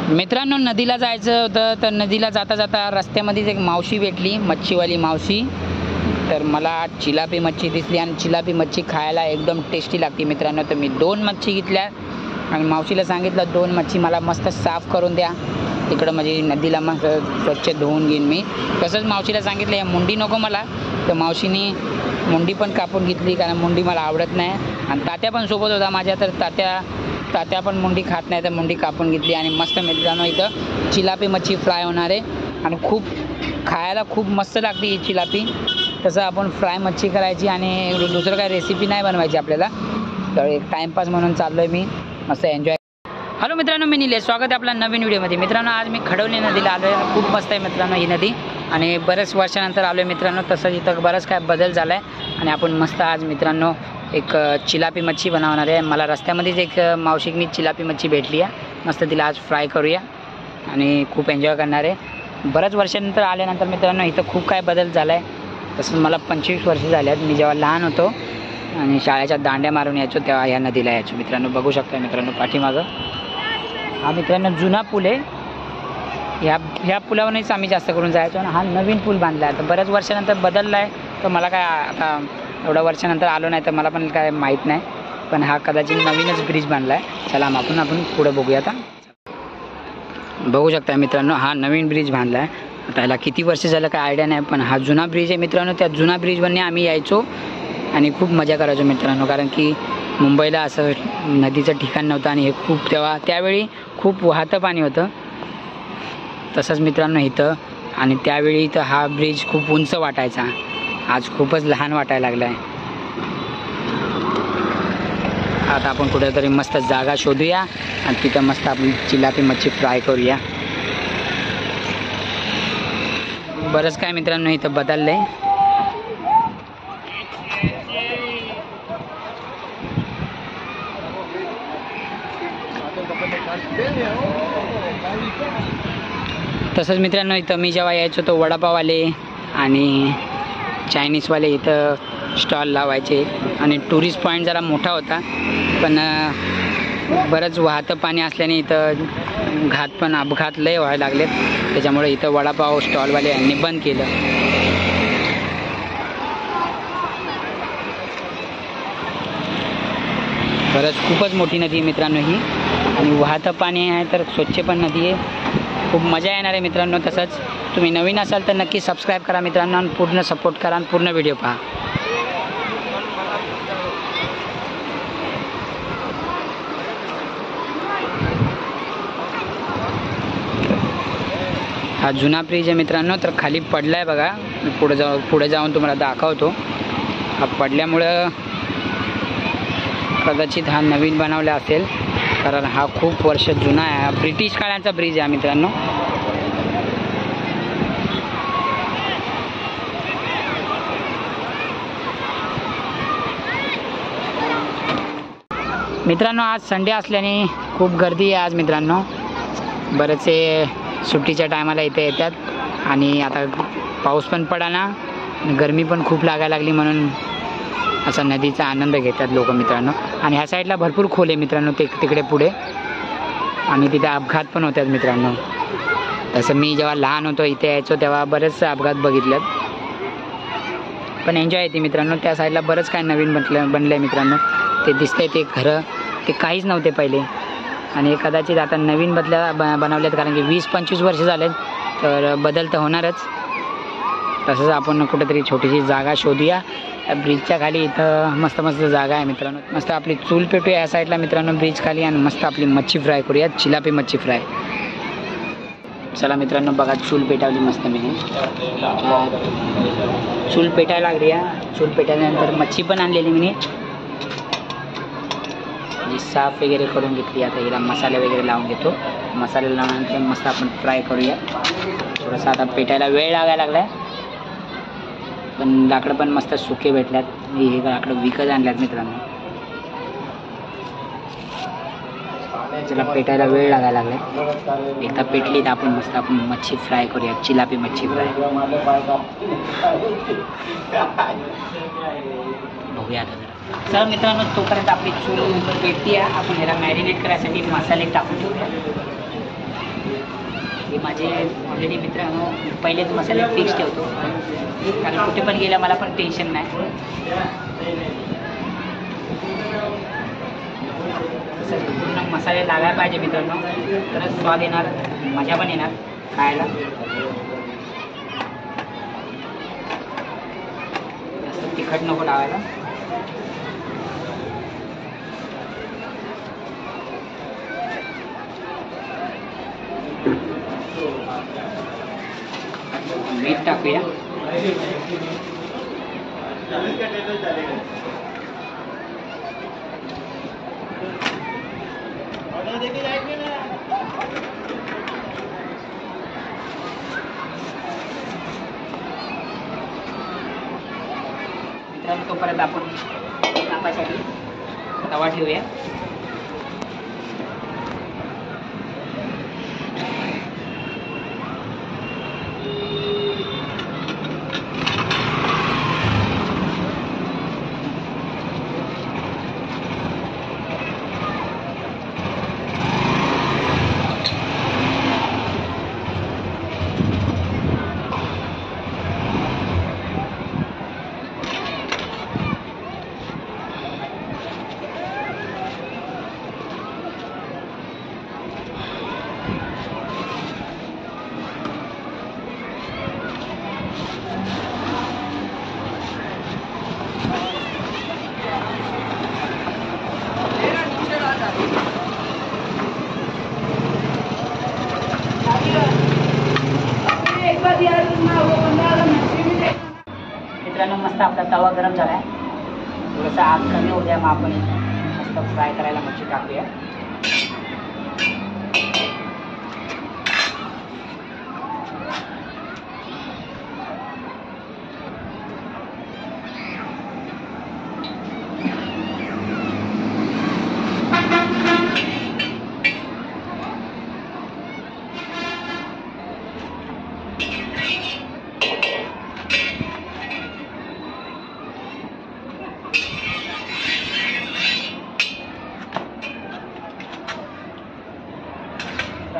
मित्रांनो, नदीला जायचं होतं तर नदीला जाता जाता रस्त्यामध्येच एक मावशी भेटली, मच्छीवाली मावशी. तर मला चिलापी मच्छी दिसली आणि चिलापी मच्छी खायला एकदम टेस्टी लागते मित्रांनो. तर मी 2 मच्छी घेतल्या आणि मावशीला सांगितलं 2 मच्छी मला मस्त साफ करून द्या तिकडं, म्हणजे नदीला मस्त स्वच्छ धुवून घेईन मी. तसंच मावशीला सांगितलं मुंडी नको मला, तर मावशीनी मुंडी पण कापून घेतली कारण मुंडी मला आवडत नाही. आणि तात्या पण सोबत होता माझ्या, तर तात्या पण मुंडी खात नाही तर मुंडी कापून घेतली. आणि मस्त मित्रांनो इथं चिलापी मच्छी फ्राय होणार आहे आणि खायला खूप मस्त लागते ही चिलापी. तसं आपण फ्राय मच्छी करायची आणि दुसरं काय रेसिपी नाही बनवायची आपल्याला. तर एक टाईमपास म्हणून चाललो आहे मी, मस्त एन्जॉय. हॅलो मित्रांनो, मी निलेश, स्वागत आहे आपल्या नवीन व्हिडिओमध्ये. मित्रांनो, आज मी खडवली नदीला आलो आहे. खूप मस्त आहे मित्रांनो ही नदी आणि बऱ्याच वर्षानंतर आलो आहे मित्रांनो. तसंच इथं बरंच काय बदल झाला आहे आणि आपण मस्त आज मित्रांनो एक चिलापी मच्छी बनवणार आहे. मला रस्त्यामध्येच एक मावशीनी चिलापी मच्छी भेटली आहे, मस्त तिला आज फ्राय करूया आणि खूप एन्जॉय करणार आहे. बऱ्याच वर्षानंतर आल्यानंतर मित्रांनो इथं खूप काय बदल झाला आहे. तसंच मला 25 वर्ष झाले आहेत. मी जेव्हा लहान होतो आणि शाळेच्या दांड्या मारून यायचो तेव्हा या नदीला यायचो मित्रांनो. बघू शकता मित्रांनो पाठीमागं हा मित्रांनो जुना पूल आहे. ह्या पुलावरच आम्ही जास्त करून जायचो आणि हा नवीन पूल बांधला आहे. तर बऱ्याच वर्षानंतर बदलला आहे, तर मला काय आता एवढ्या वर्षानंतर आलो नाही तर मला पण काय माहीत नाही, पण हा कदाचित नवीनच ब्रिज बांधला आहे. चला आपण पुढे बघूया. आता बघू शकता मित्रांनो हा नवीन ब्रिज बांधला आहे. आता याला किती वर्ष झालं काय आयडिया नाही, पण हा जुना ब्रिज आहे मित्रांनो. त्या जुना ब्रिजवरने आम्ही यायचो आणि खूप मजा करायचो मित्रांनो, कारण की मुंबईला असं नदीचं ठिकाण नव्हतं आणि हे खूप त्यावेळी खूप वाहतं पाणी होतं. तसंच मित्रांनो इथं आणि त्यावेळी इथं हा ब्रिज खूप उंच वाटायचा, आज खूपच लहान वाटायला लागला आहे. आता आपण कुठेतरी मस्त जागा शोधूया आणि तिथं मस्त आपण चिलापी मच्छी फ्राय करूया. बरंच काय मित्रांनो इथं बदललं आहे. तसंच मित्रांनो इथं मी जेव्हा यायचो तो वडापाववाले आणि चायनीजवाले इथं स्टॉल लावायचे आणि टुरिस्ट पॉईंट जरा मोठा होता, पण बरंच वाहतं पाणी असल्याने इथं अपघात लय व्हायला लागलेत. त्याच्यामुळे इथं वडापाव स्टॉलवाले यांनी बंद केलं. खूपच मोठी नदी आहे मित्रांनो ही आणि वाहतं पाणी आहे, तर स्वच्छ पण नदी आहे. खूप मजा येणार आहे मित्रांनो. तसंच तुम्ही नवीन असाल तर नक्की सबस्क्राईब करा मित्रांनो आणि पूर्ण सपोर्ट करा आणि पूर्ण व्हिडिओ पहा. हा जुना ब्रिज आहे मित्रांनो, तर खाली पडला आहे बघा. मी पुढे जाऊन तुम्हाला दाखवतो. हा पडल्यामुळं कदाचित हा नवीन बनवला असेल, कारण हा खूप वर्ष जुना आहे. हा ब्रिटिश काळाचा ब्रिज आहे मित्रांनो. मित्रांनो आज संडे असल्याने खूप गर्दी आहे आज मित्रांनो. बरेचसे सुट्टीच्या टायमाला इथे येतात आणि आता पाऊस पण पडाना, गरमी पण खूप लागायला लागली, म्हणून असा नदीचा आनंद घेतात लोक मित्रांनो. आणि ह्या साईडला भरपूर खोल आहे मित्रांनो तिकडे पुढे, आणि तिथे अपघात पण होतात मित्रांनो. तसं मी जेव्हा लहान होतो इथे यायचो तेव्हा बरेच अपघात बघितलेत, पण एन्जॉय येते मित्रांनो. त्या साईडला बरंच काय नवीन बनलं आहे मित्रांनो. ते दिसतंय ते घरं ते काहीच नव्हते पहिले आणि कदाचित आता नवीन बनवलेत, कारण की 20-25 वर्ष झालेत, तर बदल तर होणारच. तसंच आपण कुठेतरी छोटीशी जागा शोधूया. ब्रिजच्या खाली इथं मस्त जागा आहे मित्रांनो. मस्त आपली चूल पेटूया या साईडला मित्रांनो ब्रिज खाली आणि मस्त आपली मच्छी फ्राय करूया, चिलापी मच्छी फ्राय. चला मित्रांनो बघा, चूल पेटावली मस्त मी. चूल पेटायला लागली आहे. चूल पेटायल्यानंतर मच्छी पण आणलेली मी साफ वगैरे करून घेतली. आता हिला मसाले वगैरे लावून घेतो. मसाले लावल्यानंतर मस्त आपण फ्राय करूया. थोडंसं आता पेटायला वेळ लागायला लागला आहे, पण लाकडं पण मस्त सुके भेटल्यात. हे लाकडं विकत आणल्यात मित्रांनो. चला पेटायला वेळ लागायला लागलाय. एकदा पेटली तर आपण मस्त मच्छी फ्राय करूया, चिलापी मच्छी फ्राय बघूया आता जरा. चला मित्रांनो तोपर्यंत आपली चूल पेटती आहे. आपण ह्याला मॅरिनेट करायसाठी मसाले टाकून ठेवूया. हे माझे ऑलरेडी मित्रांनो पहिलेच मसाले फिक्स ठेवतो, कारण कुठे पण गेलं मला पण टेन्शन नाही. पूर्ण मसाले लागायला पाहिजे मित्रांनो, तरच स्वाद येणार, मजा पण येणार खायला. जास्त तिखट नको लावायला. मीठ टाकूया. मित्रांनो तोपर्यंत आपण कापासाठी तवा ठेवूया. मित्रांनो मस्त आपला तवा गरम झाला आहे. थोडासा आग कमी होऊ द्या, मग आपण मस्त फ्राय करायला मच्छी टाकूया.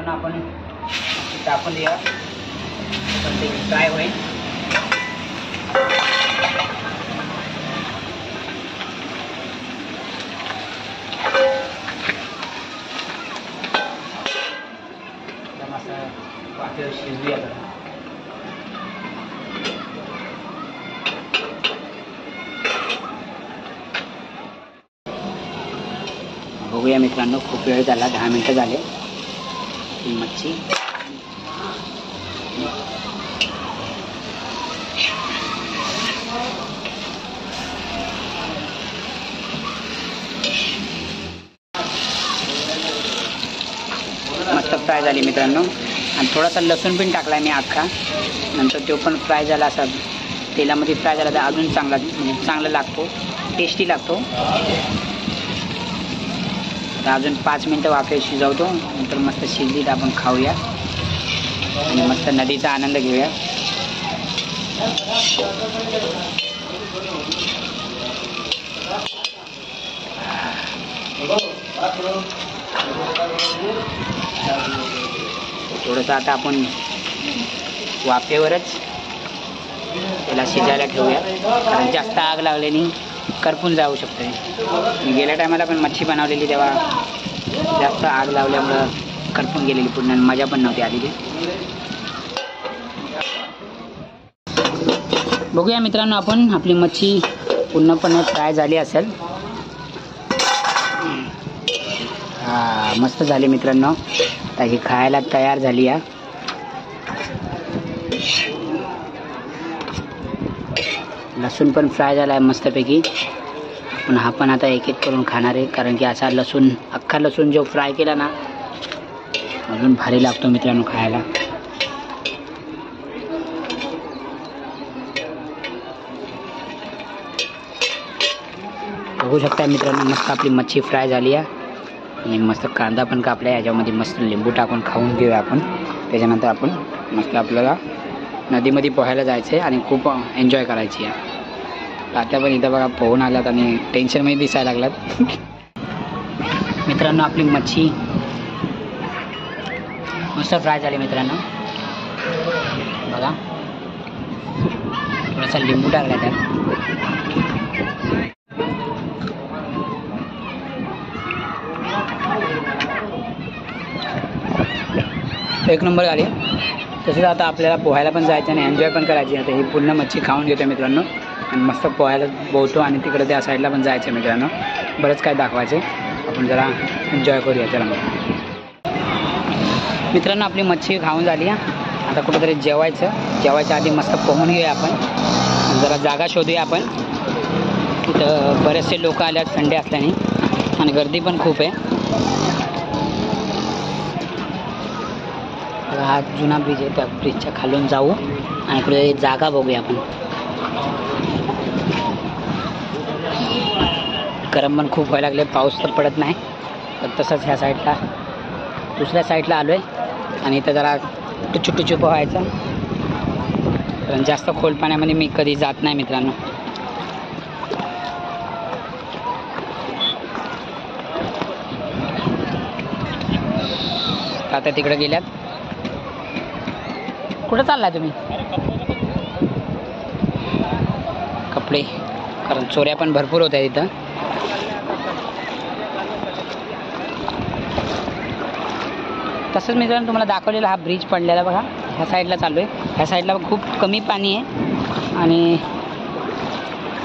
आपण टाकून द्या, पण ते फ्राय होईल. वाफेवर शिजूया. बघूया मित्रांनो, खूप वेळ झाला, 10 मिनिटं झाले. मच्छी मस्त फ्राय झाली मित्रांनो. आणि थोडासा लसूण पण टाकला मी अख्खा, नंतर तो पण फ्राय झाला. असा तेलामध्ये फ्राय झाला तर अजून चांगला, म्हणजे चांगला लागतो, टेस्टी लागतो. अजून 5 मिनिटं वाफे शिजवतो, नंतर मस्त शिजली तर आपण खाऊया आणि मस्त नदीचा आनंद घेऊया. थोडंसं आता आपण वाफेवरच त्याला शिजायला ठेवूया, कारण जास्त आग लागल्याने करपून जाऊ शकते. गेल्या टायमाला पण मच्छी बनवलेली तेव्हा जास्त आग लावल्यामुळं करपून गेलेली पूर्ण, मजा पण नव्हती आलेली. बघूया मित्रांनो, आपण आपली मच्छी पूर्णपणे फ्राय झाली असेल. मस्त झाली मित्रांनो. आता ही खायला तयार झाली आहे. लसूण पण फ्राय झाला आहे मस्तपैकी. पण हा पण आता एक एक करून खाणार आहे, कारण की असा लसूण, अख्खा लसूण जो फ्राय केला ना अजून भारी लागतो मित्रांनो खायला. बघू शकता मित्रांनो, मस्त आपली मच्छी फ्राय झाली आहे आणि मस्त कांदा पण कापला आहे. याच्यामध्ये मस्त लिंबू टाकून खाऊन घेऊया आपण. त्याच्यानंतर आपण मस्त आपल्याला नदीमध्ये पोहायला जायचं आहे आणि खूप एन्जॉय करायची आहे. आता पण इथं बघा पोहून आलात आणि टेन्शनमध्ये दिसायला लागलात. मित्रांनो आपली मच्छी मस्त फ्राय झाली मित्रांनो. बघा थोडासा लिंबू टाकला त्यात. एक नंबर झाली. तसंच आता आपल्याला पोहायला पण जायचं आणि एन्जॉय पण करायची. आता ही पूर्ण मच्छी खाऊन घेतो मित्रांनो आणि मस्त पोहायला पोहतो आणि तिकडे त्या साईडला पण जायचं मित्रांनो. बरंच काय दाखवायचं, आपण जरा एन्जॉय करूया. चला मग मित्रांनो, आपली मच्छी खाऊन झाली. आता कुठेतरी जेवायच्या आधी मस्त पोहून घेऊया आपण. जरा जागा शोधूया आपण. तिथं बरेचसे लोक आले आहेत संडे असल्याने आणि गर्दी पण खूप आहे. हा जुना ब्रिज आहे, त्या ब्रिजच्या खालून जाऊ आणि पुढे जागा बघूया आपण. गरम पण खूप व्हायला लागले, पाऊस तर पडत नाही. तर तसंच ह्या साईडला दुसऱ्या साईडला आलो आहे आणि इथं जरा टुचू पोहायचं. कारण जास्त खोल पाण्यामध्ये मी कधी जात नाही मित्रांनो. आता तिकडे गेल्यात. कुठं चाललाय तुम्ही? कपडे, कारण चोऱ्या पण भरपूर होत्या तिथं. तसंच मित्रांनो तुम्हाला दाखवलेला हा ब्रिज पडलेला बघा. ह्या साईडला चालू आहे. ह्या साईडला खूप कमी पाणी आहे आणि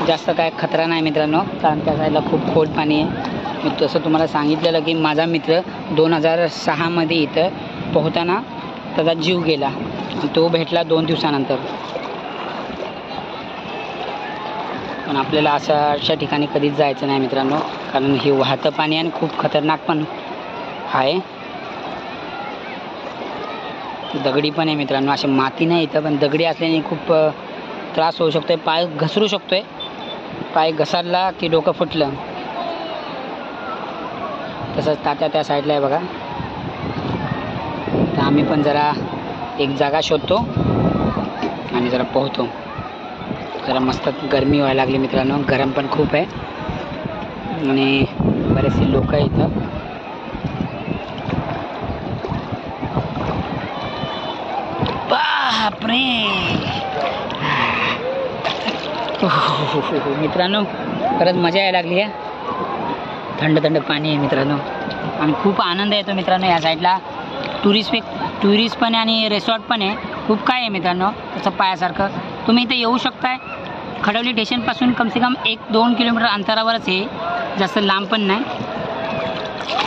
जास्त काय खतरा नाही मित्रांनो, कारण त्या साईडला खूप खोल पाणी आहे. मी तसं तुम्हाला सांगितलेलं की माझा मित्र 2006मध्ये इथं पोहताना त्याचा जीव गेला आणि तो भेटला 2 दिवसानंतर. पण आपल्याला अशा ठिकाणी कधीच जायचं नाही मित्रांनो, कारण हे वाहतं पाणी आणि खूप खतरनाक पण आहे. दगडी पण आहे मित्रांनो, अशी माती नाही इथं, पण दगडी असल्याने खूप त्रास होऊ शकतोय. पाय घसरू शकतोय. पाय घसरला की डोकं फुटलं. तसंच तात्या त्या साईडला आहे बघा. तर आम्ही पण जरा एक जागा शोधतो आणि जरा पोहतो. जरा मस्त गरमी व्हायला लागली मित्रांनो, गरम पण खूप आहे आणि बरेचसे लोक आहे इथं. बापरे मित्रांनो, परत मजा यायला लागली आहे. थंड पाणी आहे मित्रांनो आणि खूप आनंद येतो मित्रांनो. या साईडला टुरिस्ट पण आहे आणि रिसॉर्ट पण आहे. खूप काय आहे मित्रांनो तसं पायासारखं. तुम्ही इथे येऊ शकताय. खडवली स्टेशनपासून कम से कम 1-2 किलोमीटर अंतरावरच आहे, जास्त लांब पण नाही.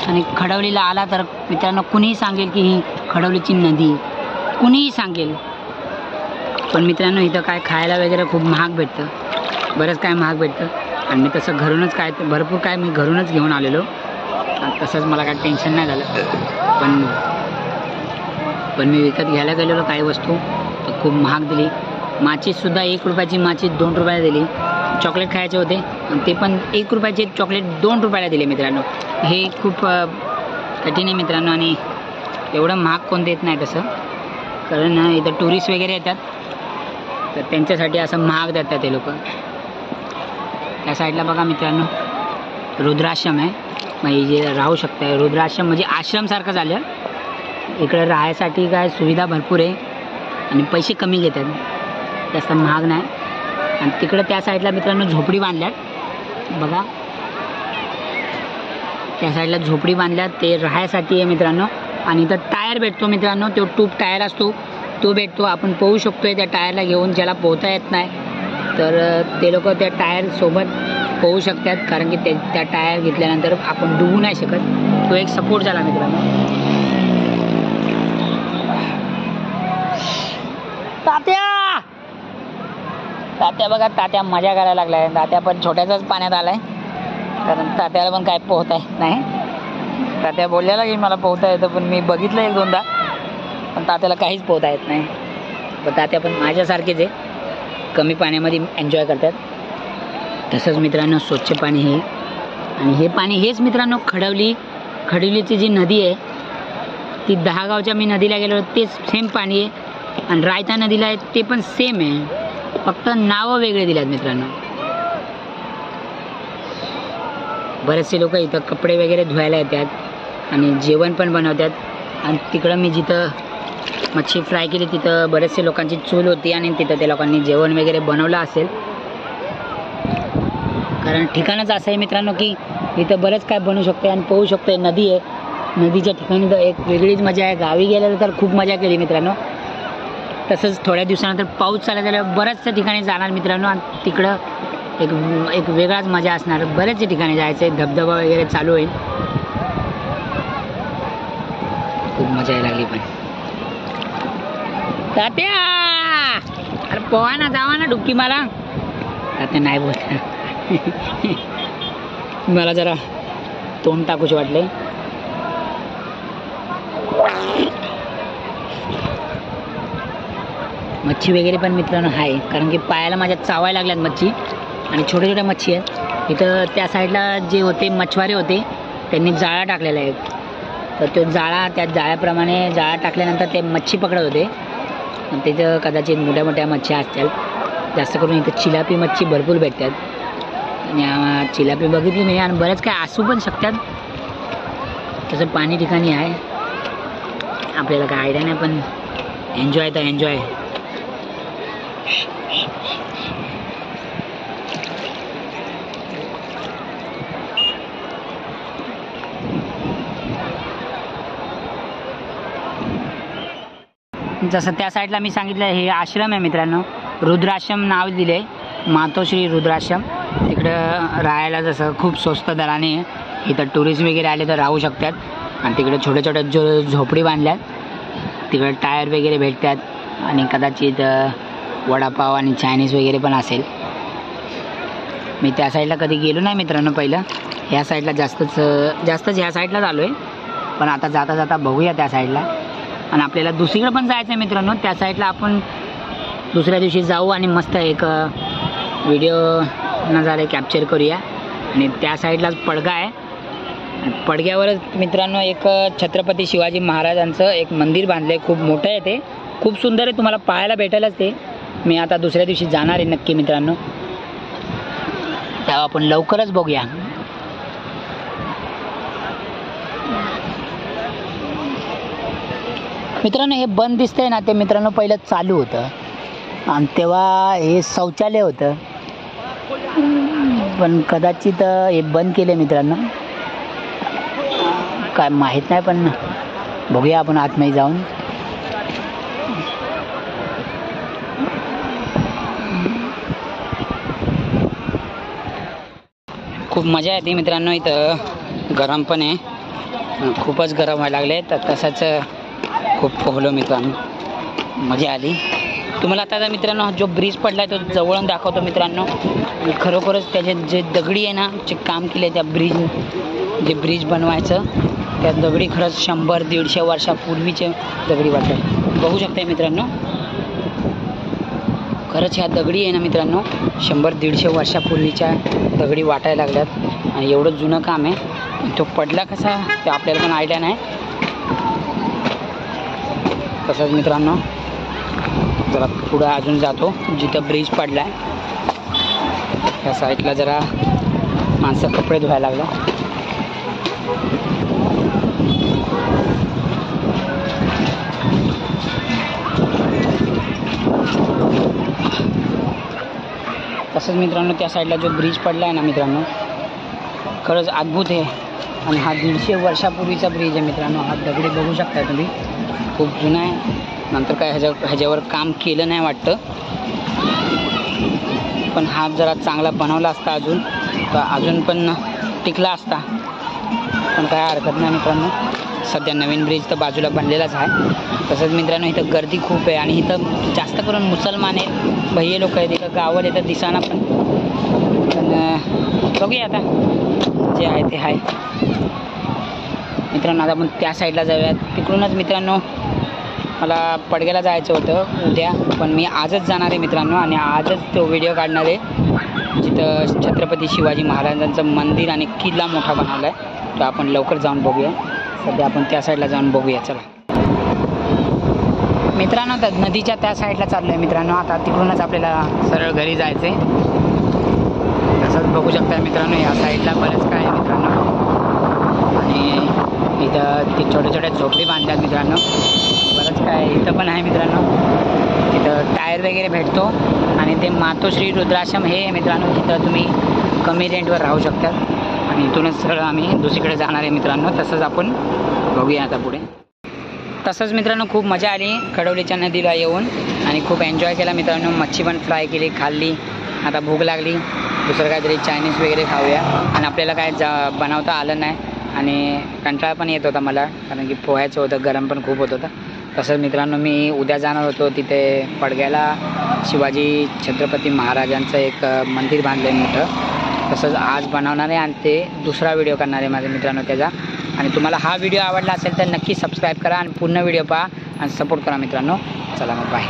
आणि खडवलीला आला तर मित्रांनो कुणीही सांगेल की ही खडवलीची नदी, कुणीही सांगेल. पण मित्रांनो इथं काय खायला वगैरे खूप महाग भेटतं, बरंच काय महाग भेटतं. आणि मी तसं घरूनच काय भरपूर काय मी घरूनच घेऊन आलेलो. तसंच मला काय टेन्शन नाही झालं. पण मी विकत घ्यायला गेलेलो काही वस्तू तर खूप महाग दिली. माचीसुद्धा 1 रुपयाची माचीस 2 रुपयाला दिली. चॉकलेट खायचे होते आणि ते पण 1 रुपयाचे चॉकलेट 2 रुपयाला दिले मित्रांनो. हे खूप कठीण आहे मित्रांनो आणि एवढं महाग कोण देत नाही तसं, कारण इथं टुरिस्ट वगैरे येतात तर त्यांच्यासाठी असं महाग देतात ते लोक. त्या साईडला बघा मित्रांनो रुद्राश्रम आहे, म्हणजे जे राहू शकतं. रुद्राश्रम म्हणजे आश्रमसारखं झालं. इकडे राहायसाठी काय सुविधा भरपूर आहे आणि पैसे कमी घेतात, जास्त महाग नाही. आणि तिकडे त्या साईडला मित्रांनो झोपडी बांधल्यात बघा. त्या साईडला झोपडी बांधल्यात, ते राहायसाठी आहे मित्रांनो. आणि इथं टायर भेटतो मित्रांनो, तो ट्यूब टायर असतो तो भेटतो. आपण पोहू शकतोय त्या टायरला घेऊन. ज्याला पोहता येत नाही तर ते लोक त्या टायरसोबत पोहू शकतात, कारण की त्या टायर घेतल्यानंतर आपण डुबू नाही शकत. तो एक सपोर्ट झाला मित्रांनो. तात्या बघा, तात्या मजा करायला लागलाय. तात्या पण छोट्याचाच पाण्यात आलाय, कारण तात्याला पण काय पोहता येत नाही. तात्या बोललेला की मला पोहता येतं, पण मी बघितलं 1-2दा, पण तात्याला काहीच पोहता येत नाही. पण तात्या पण माझ्यासारखेच आहे, कमी पाण्यामध्ये एन्जॉय करतात. तसंच मित्रांनो स्वच्छ पाणी हे, आणि हे पाणी हेच मित्रांनो खडवलीची जी नदी आहे ती 10 गावच्या मी नदीला गेलो तेच सेम पाणी आहे. आणि रायता नदीला आहे ते पण सेम आहे, फक्त नावं वेगळे दिल्यात मित्रांनो. बरेचसे लोक इथं कपडे वगैरे धुवायला येतात आणि जेवण पण बनवतात. आणि तिकडं मी जिथं मच्छी फ्राय केली तिथं बरेचसे लोकांची चूल होती आणि तिथं ते लोकांनी जेवण वगैरे बनवलं असेल. कारण ठिकाणच असं आहे मित्रांनो की इथं बरंच काय बनवू शकते आणि पोहू शकते. नदी आहे, नदीच्या ठिकाणी तर एक वेगळीच मजा आहे. गावी गेल्यावर तर खूप मजा केली मित्रांनो. तसंच थोड्या दिवसानंतर पाऊस चालू झाल्यावर बऱ्याचशा ठिकाणी जाणार मित्रांनो आणि तिकडं एक वेगळाच मजा असणार. बऱ्याच ठिकाणी जायचं आहे, धबधबा वगैरे चालू होईल. खूप मजा यायला लागली. पण तात्या अरे पोहा ना, जावा ना डुबकी मारा. तात्या नाही बोलत. मला जरा तोंड टाकूशी वाटले. मच्छी वगैरे पण मित्रांनो आहे, कारण की पायाला माझ्या चावायला लागल्यात मच्छी आणि छोट्या छोट्या मच्छी आहेत. इथं त्या साईडला जे होते मच्छवारे होते त्यांनी जाळा टाकलेला आहे. तर तो जाळा, त्या जाळ्याप्रमाणे जाळा टाकल्यानंतर ते मच्छी पकडत होते. तिथं कदाचित मोठ्या मोठ्या मच्छी असतील. जास्त करून इथं चिलापी मच्छी भरपूर भेटतात आणि चिलापी बघितली मी आणि बरेच काय असू पण शकतात. तसं पाणी ठिकाणी आहे, आपल्याला काय आयडिया नाही, पण एन्जॉय तर एन्जॉय. जसं त्या साईडला मी सांगितलं हे आश्रम आहे मित्रांनो, रुद्राश्रम नाव दिले, मातोश्री रुद्राश्रम. तिकडं राहायला जसं खूप स्वस्त दराने इथं टुरिस्ट वगैरे आले तर राहू शकतात. आणि तिकडे छोट्या छोट्या झोपडी बांधल्यात, तिकडे टायर वगैरे भेटतात आणि कदाचित वडापाव आणि चायनीज वगैरे पण असेल. मी त्या साईडला कधी गेलो नाही मित्रांनो. पहिलं ह्या साईडला जास्तच ह्या साईडलाच आलो आहे, पण आता जाता जाता बघूया त्या साईडला. आणि आपल्याला दुसरीकडे पण जायचं आहे मित्रांनो. त्या साईडला आपण दुसऱ्या दिवशी जाऊ आणि मस्त एक व्हिडिओ न झाले कॅप्चर करूया. आणि त्या साईडलाच पडगा आहे. पडग्यावरच मित्रांनो एक छत्रपती शिवाजी महाराजांचं एक मंदिर बांधलं आहे. खूप मोठं आहे ते, खूप सुंदर आहे, तुम्हाला पाहायला भेटेलच ते. मी आता दुसऱ्या दिवशी जाणार आहे नक्की मित्रांनो, तेव्हा आपण लवकरच बघूया. मित्रांनो हे बंद दिसतंय ना, ते मित्रांनो पहिलं चालू होतं आणि तेव्हा हे शौचालय होतं, पण कदाचित हे बंद केले मित्रांनो, काय माहीत नाही. पण बघूया आपण आतमध्ये जाऊन. खूप मजा येते मित्रांनो. इथं गरम पण आहे, खूपच गरम व्हायला लागले. तर तसंच खूप पोहलो मित्रांनो, मजा आली. तुम्हाला आता मित्रांनो जो ब्रिज पडलाय तो जवळून दाखवतो मित्रांनो. खरोखरच त्याचे जे दगडी आहे ना, जे काम केले त्या जे ब्रिज बनवायचं, त्या दगडी खरंच 100-150 वर्षापूर्वीचे दगडी वाटतात. बघू शकताय मित्रांनो, खरंच ह्या दगडी आहे ना मित्रांनो 100-150 वर्षापूर्वीच्या दगडी वाटायला लागल्यात आणि एवढं जुनं काम आहे. तो पडला कसा ते आपल्याला पण आयडिया नाही. तसंच मित्रांनो जरा पुढं अजून जातो जिथं ब्रिज पडला आहे, त्या साईडला जरा माणसं कपडे धुवायला लागलं. तसंच मित्रांनो त्या साईडला जो ब्रिज पडला आहे ना मित्रांनो, खरंच अद्भुत आहे. आणि हा 150 वर्षापूर्वीचा ब्रिज आहे मित्रांनो. हा दगडी बघू शकता तुम्ही, खूप जुना आहे. नंतर काय ह्याच्यावर काम केलं नाही वाटतं, पण हा जरा चांगला बनवला असता अजून तर अजून पण टिकला असता. पण काय हरकत नाही मित्रांनो, सध्या नवीन ब्रिज तर बाजूला बनलेलाच आहे. तसंच मित्रांनो इथं गर्दी खूप आहे आणि इथं जास्त करून मुसलमान आहेत, भैये लोक आहेत. इथं गावाला येतात दिसाना पण बघूया आता जे आहे ते आहे मित्रांनो. आता आपण त्या साईडला जाऊयात. तिकडूनच मित्रांनो मला पडग्याला जायचं होतं उद्या, पण मी आजच जाणार आहे मित्रांनो आणि आजच तो व्हिडिओ काढणार आहे जिथं छत्रपती शिवाजी महाराजांचं मंदिर आणि किल्ला मोठा बनवला आहे. तर आपण लवकर जाऊन बघूया. सध्या आपण त्या साईडला जाऊन बघूया. चला मित्रांनो, तर नदीच्या त्या साईडला चाललो आहे मित्रांनो. आता तिकडूनच आपल्याला सरळ घरी जायचं आहे. तसंच बघू शकता मित्रांनो या साईडला बरंच काय आहे मित्रांनो. आणि इथं ते छोट्या छोट्या झोपडी बांधतात मित्रांनो. बरंच काय इथं पण आहे मित्रांनो, तिथं टायर वगैरे भेटतो. आणि ते मातोश्री रुद्राश्रम हे मित्रांनो, तिथं तुम्ही कमी रेंटवर राहू शकतात. आणि इथूनच सरळ आम्ही दुसरीकडे जाणार आहे मित्रांनो. तसंच आपण बघूया आता पुढे. तसंच मित्रांनो खूप मजा आली कडवलीच्या नदीला येऊन आणि खूप एन्जॉय केला मित्रांनो. मच्छी पण फ्राय केली, खाल्ली. आता भूक लागली, दुसरं काहीतरी चायनीज वगैरे खाऊया. आणि आपल्याला काय बनवता आलं नाही आणि कंटाळा पण येत होता मला, कारण की पोहायचं होतं, गरम पण खूप होत होतं. तसंच मित्रांनो मी उद्या जाणार होतो तिथे पडग्याला शिवाजी छत्रपती महाराजांचं एक मंदिर बांधलं आहे मोठं. तसंच आज बनवणार आहे आणि ते दुसरा व्हिडिओ करणार आहे माझ्या मित्रांनो त्याचा. आणि तुम्हाला हा व्हिडिओ आवडला असेल तर नक्की सबस्क्राईब करा आणि पूर्ण व्हिडिओ पहा आणि सपोर्ट करा मित्रांनो. चला मग बाय.